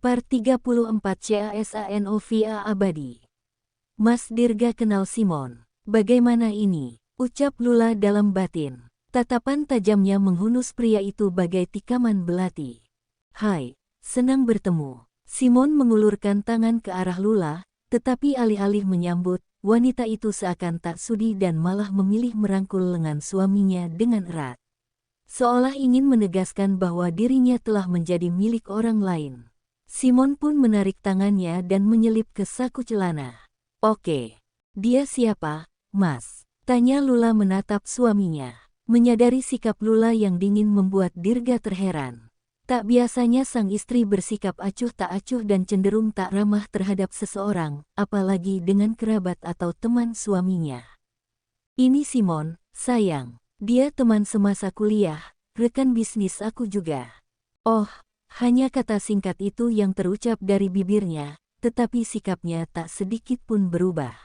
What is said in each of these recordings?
Part 34 CASANOVA Abadi. Mas Dirga kenal Simon. Bagaimana ini? Ucap Lula dalam batin. Tatapan tajamnya menghunus pria itu bagai tikaman belati. Hai, senang bertemu. Simon mengulurkan tangan ke arah Lula, tetapi alih-alih menyambut, wanita itu seakan tak sudi dan malah memilih merangkul lengan suaminya dengan erat. Seolah ingin menegaskan bahwa dirinya telah menjadi milik orang lain. Simon pun menarik tangannya dan menyelip ke saku celana. Oke. Dia siapa, Mas? Tanya Lula menatap suaminya. Menyadari sikap Lula yang dingin membuat Dirga terheran. Tak biasanya sang istri bersikap acuh tak acuh dan cenderung tak ramah terhadap seseorang, apalagi dengan kerabat atau teman suaminya. Ini Simon, sayang. Dia teman semasa kuliah, rekan bisnis aku juga. Oh, hanya kata singkat itu yang terucap dari bibirnya, tetapi sikapnya tak sedikit pun berubah.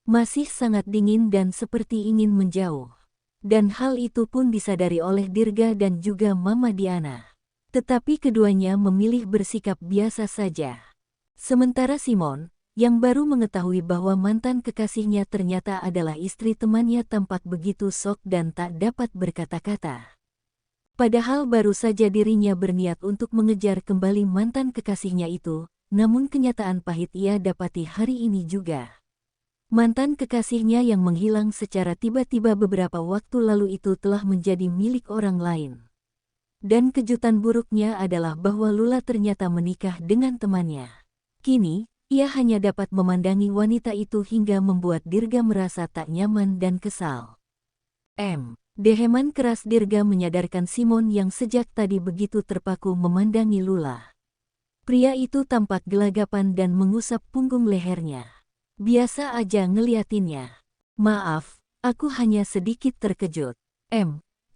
Masih sangat dingin dan seperti ingin menjauh. Dan hal itu pun disadari oleh Dirga dan juga Mama Diana. Tetapi keduanya memilih bersikap biasa saja. Sementara Simon, yang baru mengetahui bahwa mantan kekasihnya ternyata adalah istri temannya, tampak begitu syok dan tak dapat berkata-kata. Padahal baru saja dirinya berniat untuk mengejar kembali mantan kekasihnya itu, namun kenyataan pahit ia dapati hari ini juga. Mantan kekasihnya yang menghilang secara tiba-tiba beberapa waktu lalu itu telah menjadi milik orang lain. Dan kejutan buruknya adalah bahwa Lula ternyata menikah dengan temannya. Kini, ia hanya dapat memandangi wanita itu hingga membuat Dirga merasa tak nyaman dan kesal. Deheman keras Dirga menyadarkan Simon yang sejak tadi begitu terpaku memandangi Lula. Pria itu tampak gelagapan dan mengusap punggung lehernya. Biasa aja ngeliatinnya. Maaf, aku hanya sedikit terkejut.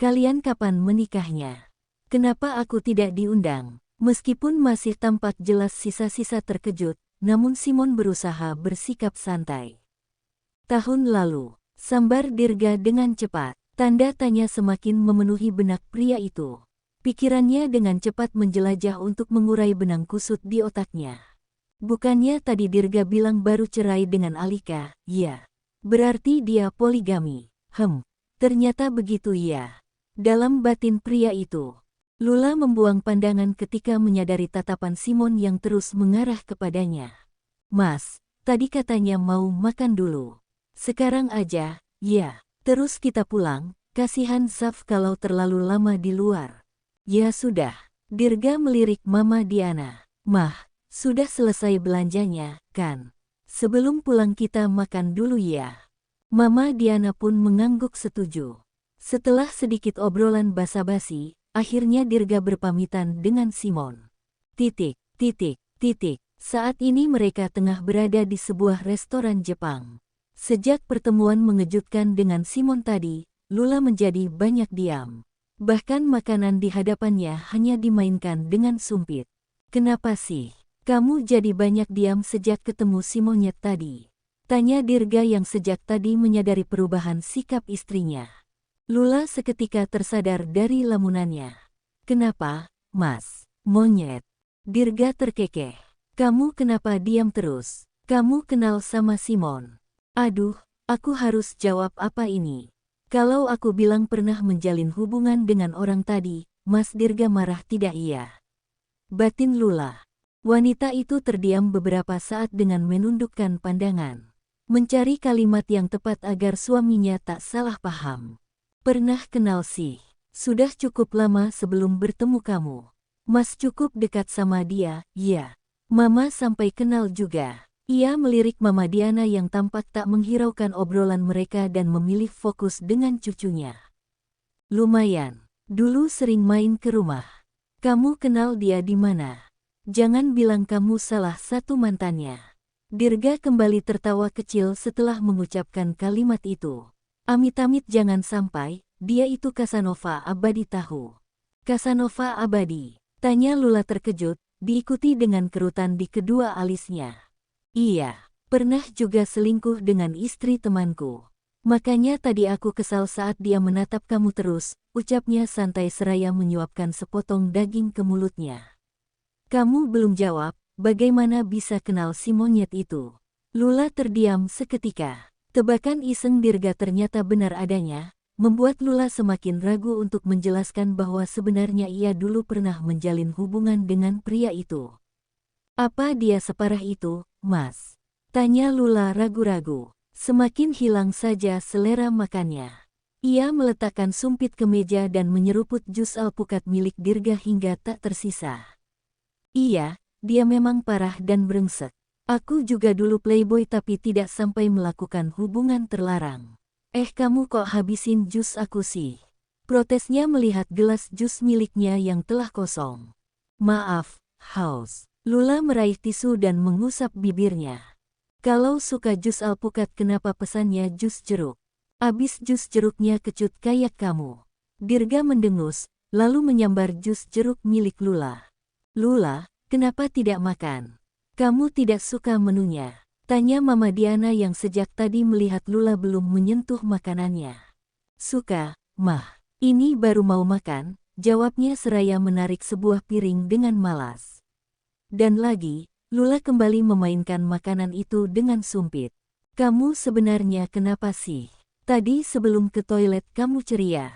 Kalian kapan menikahnya? Kenapa aku tidak diundang? Meskipun masih tampak jelas sisa-sisa terkejut, namun Simon berusaha bersikap santai. Tahun lalu, sambar Dirga dengan cepat. Tanda tanya semakin memenuhi benak pria itu. Pikirannya dengan cepat menjelajah untuk mengurai benang kusut di otaknya. Bukannya tadi Dirga bilang baru cerai dengan Alika? Ya. Berarti dia poligami. Ternyata begitu ya. Dalam batin pria itu, Lula membuang pandangan ketika menyadari tatapan Simon yang terus mengarah kepadanya. Mas, tadi katanya mau makan dulu. Sekarang aja, ya. Terus kita pulang, kasihan Zaf kalau terlalu lama di luar. Ya sudah, Dirga melirik Mama Diana. Mah, sudah selesai belanjanya, kan? Sebelum pulang kita makan dulu ya. Mama Diana pun mengangguk setuju. Setelah sedikit obrolan basa-basi, akhirnya Dirga berpamitan dengan Simon. Saat ini mereka tengah berada di sebuah restoran Jepang. Sejak pertemuan mengejutkan dengan Simon tadi, Lula menjadi banyak diam. Bahkan makanan di hadapannya hanya dimainkan dengan sumpit. Kenapa sih? Kamu jadi banyak diam sejak ketemu si monyet tadi? Tanya Dirga yang sejak tadi menyadari perubahan sikap istrinya. Lula seketika tersadar dari lamunannya. Kenapa, Mas? Monyet? Dirga terkekeh. Kamu kenapa diam terus? Kamu kenal sama Simon? Aduh, aku harus jawab apa ini? Kalau aku bilang pernah menjalin hubungan dengan orang tadi, Mas Dirga marah tidak iya? Batin Lula. Wanita itu terdiam beberapa saat dengan menundukkan pandangan. Mencari kalimat yang tepat agar suaminya tak salah paham. Pernah kenal sih. Sudah cukup lama sebelum bertemu kamu. Mas cukup dekat sama dia, ya. Mama sampai kenal juga. Ia melirik Mama Diana yang tampak tak menghiraukan obrolan mereka dan memilih fokus dengan cucunya. Lumayan, dulu sering main ke rumah. Kamu kenal dia di mana? Jangan bilang kamu salah satu mantannya. Dirga kembali tertawa kecil setelah mengucapkan kalimat itu. Amit-amit jangan sampai, dia itu Casanova Abadi tahu. Casanova Abadi? Tanya Lula terkejut, diikuti dengan kerutan di kedua alisnya. Iya, pernah juga selingkuh dengan istri temanku. Makanya tadi aku kesal saat dia menatap kamu terus, ucapnya santai seraya menyuapkan sepotong daging ke mulutnya. Kamu belum jawab, bagaimana bisa kenal si monyet itu? Lula terdiam seketika. Tebakan iseng Dirga ternyata benar adanya, membuat Lula semakin ragu untuk menjelaskan bahwa sebenarnya ia dulu pernah menjalin hubungan dengan pria itu. Apa dia separah itu, Mas? Tanya Lula ragu-ragu. Semakin hilang saja selera makannya. Ia meletakkan sumpit ke meja dan menyeruput jus alpukat milik Dirga hingga tak tersisa. Iya, dia memang parah dan brengsek. Aku juga dulu playboy tapi tidak sampai melakukan hubungan terlarang. Kamu kok habisin jus aku sih? Protesnya melihat gelas jus miliknya yang telah kosong. Maaf, haus. Lula meraih tisu dan mengusap bibirnya. Kalau suka jus alpukat kenapa pesannya jus jeruk? Abis jus jeruknya kecut kayak kamu. Dirga mendengus, lalu menyambar jus jeruk milik Lula. Lula, kenapa tidak makan? Kamu tidak suka menunya? Tanya Mama Diana yang sejak tadi melihat Lula belum menyentuh makanannya. Suka, Mah. Ini baru mau makan, jawabnya seraya menarik sebuah piring dengan malas. Dan lagi, Lula kembali memainkan makanan itu dengan sumpit. Kamu sebenarnya kenapa sih? Tadi sebelum ke toilet kamu ceria.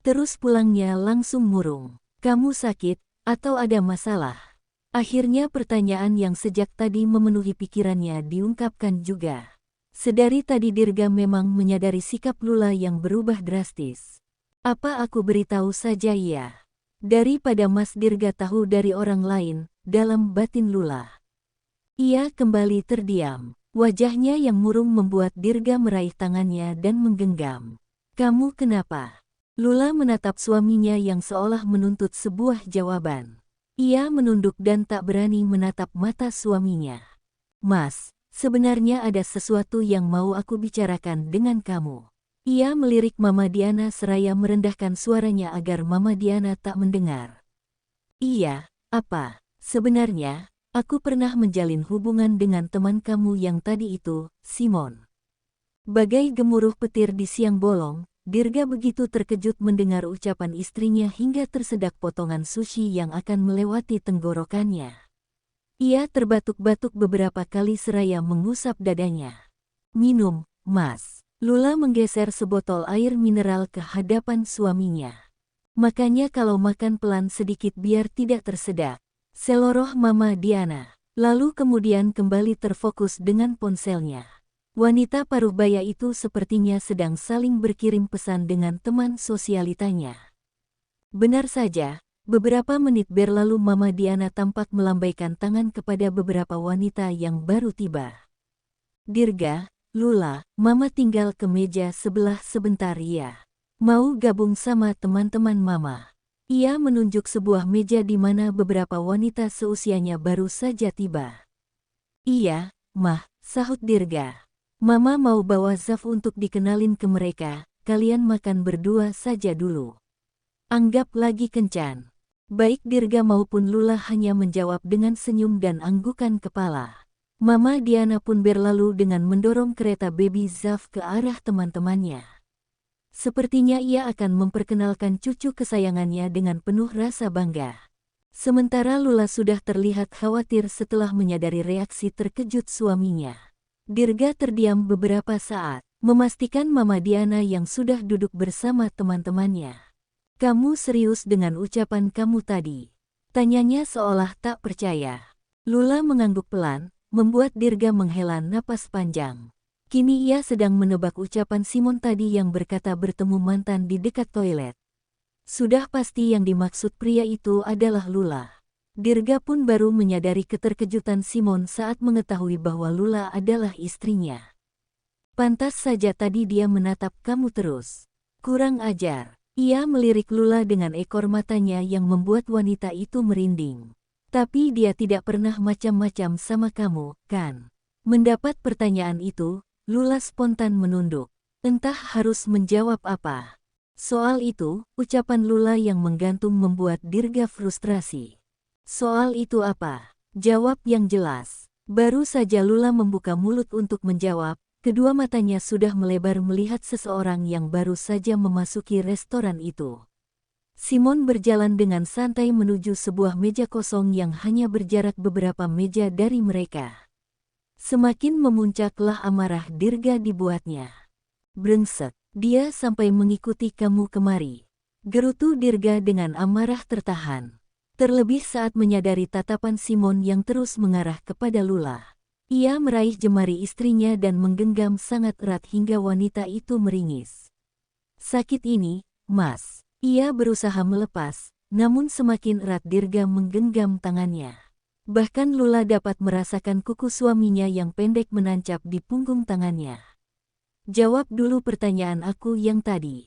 Terus pulangnya langsung murung. Kamu sakit, atau ada masalah? Akhirnya pertanyaan yang sejak tadi memenuhi pikirannya diungkapkan juga. Sedari tadi Dirga memang menyadari sikap Lula yang berubah drastis. Apa aku beritahu saja ya? Daripada Mas Dirga tahu dari orang lain, dalam batin Lula. Ia kembali terdiam. Wajahnya yang murung membuat Dirga meraih tangannya dan menggenggam. Kamu kenapa? Lula menatap suaminya yang seolah menuntut sebuah jawaban. Ia menunduk dan tak berani menatap mata suaminya. Mas, sebenarnya ada sesuatu yang mau aku bicarakan dengan kamu. Ia melirik Mama Diana seraya merendahkan suaranya agar Mama Diana tak mendengar. Iya, apa? Sebenarnya, aku pernah menjalin hubungan dengan teman kamu yang tadi itu, Simon. Bagai gemuruh petir di siang bolong, Dirga begitu terkejut mendengar ucapan istrinya hingga tersedak potongan sushi yang akan melewati tenggorokannya. Ia terbatuk-batuk beberapa kali seraya mengusap dadanya. Minum, Mas. Lula menggeser sebotol air mineral ke hadapan suaminya. Makanya kalau makan pelan sedikit biar tidak tersedak. Seloroh Mama Diana. Lalu kemudian kembali terfokus dengan ponselnya. Wanita paruh baya itu sepertinya sedang saling berkirim pesan dengan teman sosialitanya. Benar saja, beberapa menit berlalu Mama Diana tampak melambaikan tangan kepada beberapa wanita yang baru tiba. Dirga, Lula, Mama tinggal ke meja sebelah sebentar ya. Mau gabung sama teman-teman Mama. Ia menunjuk sebuah meja di mana beberapa wanita seusianya baru saja tiba. Iya, Mah, sahut Dirga. Mama mau bawa Zaf untuk dikenalin ke mereka, kalian makan berdua saja dulu. Anggap lagi kencan. Baik Dirga maupun Lula hanya menjawab dengan senyum dan anggukan kepala. Mama Diana pun berlalu dengan mendorong kereta baby Zaf ke arah teman-temannya. Sepertinya ia akan memperkenalkan cucu kesayangannya dengan penuh rasa bangga. Sementara Lula sudah terlihat khawatir setelah menyadari reaksi terkejut suaminya. Dirga terdiam beberapa saat, memastikan Mama Diana yang sudah duduk bersama teman-temannya. Kamu serius dengan ucapan kamu tadi? Tanyanya seolah tak percaya. Lula mengangguk pelan, membuat Dirga menghela napas panjang. Kini ia sedang menebak ucapan Simon tadi yang berkata bertemu mantan di dekat toilet. Sudah pasti yang dimaksud pria itu adalah Lula. Dirga pun baru menyadari keterkejutan Simon saat mengetahui bahwa Lula adalah istrinya. Pantas saja tadi dia menatap kamu terus. Kurang ajar. Ia melirik Lula dengan ekor matanya yang membuat wanita itu merinding. Tapi dia tidak pernah macam-macam sama kamu, kan? Mendapat pertanyaan itu, Lula spontan menunduk. Entah harus menjawab apa. Soal itu, ucapan Lula yang menggantung membuat Dirga frustrasi. Soal itu apa? Jawab yang jelas. Baru saja Lula membuka mulut untuk menjawab, kedua matanya sudah melebar melihat seseorang yang baru saja memasuki restoran itu. Simon berjalan dengan santai menuju sebuah meja kosong yang hanya berjarak beberapa meja dari mereka. Semakin memuncaklah amarah Dirga dibuatnya. Brengsek, dia sampai mengikuti kamu kemari. Gerutu Dirga dengan amarah tertahan. Terlebih saat menyadari tatapan Simon yang terus mengarah kepada Lula. Ia meraih jemari istrinya dan menggenggam sangat erat hingga wanita itu meringis. Sakit ini, Mas. Ia berusaha melepas, namun semakin erat Dirga menggenggam tangannya. Bahkan Lula dapat merasakan kuku suaminya yang pendek menancap di punggung tangannya. Jawab dulu pertanyaan aku yang tadi.